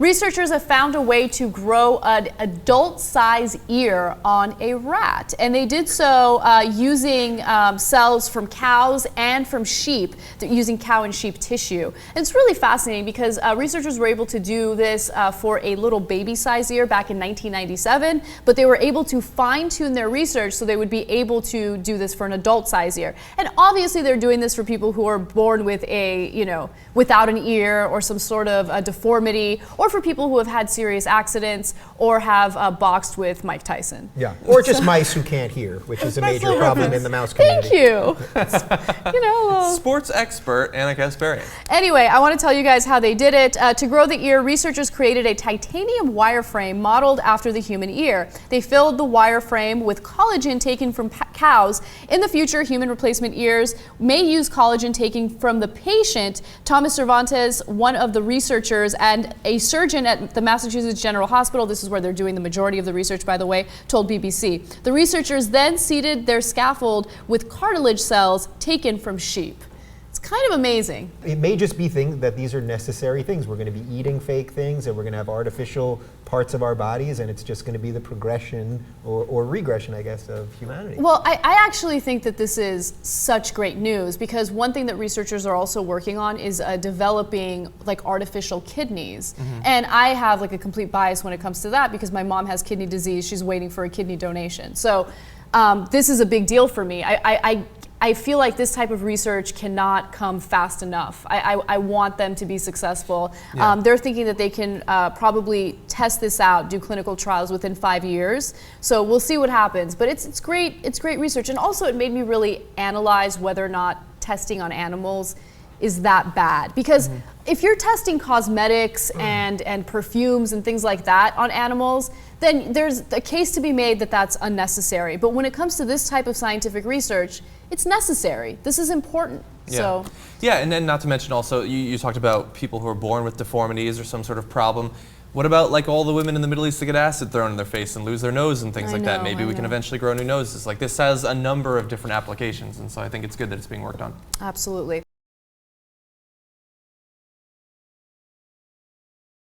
Researchers have found a way to grow an adult-size ear on a rat, and they did so using cells from cows and from sheep, using cow and sheep tissue. And it's really fascinating because researchers were able to do this for a little baby-size ear back in 1997, but they were able to fine-tune their research so they would be able to do this for an adult-size ear. And obviously they're doing this for people who are born with without an ear or some sort of a deformity, or for people who have had serious accidents or have boxed with Mike Tyson. Yeah, or just mice who can't hear, which is a major problem in the mouse community. Thank you. Sports expert Anna Kasparian. Anyway, I want to tell you guys how they did it. To grow the ear, researchers created a titanium wireframe modeled after the human ear. They filled the wireframe with collagen taken from cows. In the future, human replacement ears may use collagen taken from the patient. Thomas Cervantes, one of the researchers and a surgeon at the Massachusetts General Hospital, this is where they're doing the majority of the research, by the way, told BBC. The researchers then seeded their scaffold with cartilage cells taken from sheep. It's kind of amazing. It may just be that these are necessary things. We're going to be eating fake things, and we're going to have artificial parts of our bodies, and it's just going to be the progression or regression, I guess, of humanity. Well, I actually think that this is such great news, because one thing that researchers are also working on is developing like artificial kidneys. And I have like a complete bias when it comes to that because my mom has kidney disease. She's waiting for a kidney donation. So this is a big deal for me. I feel like this type of research cannot come fast enough. I want them to be successful. Yeah. They're thinking that they can probably test this out, do clinical trials within 5 years. So we'll see what happens. But it's great research. And also it made me really analyze whether or not testing on animals is that bad. Because if you're testing cosmetics and perfumes and things like that on animals, then there's a case to be made that that's unnecessary. But when it comes to this type of scientific research, it's necessary. This is important. Yeah. So. Yeah, and then not to mention also, you talked about people who are born with deformities or some sort of problem. What about like all the women in the Middle East that get acid thrown in their face and lose their nose and things like that? Maybe we can eventually grow new noses. Like this has a number of different applications, and so I think it's good that it's being worked on. Absolutely.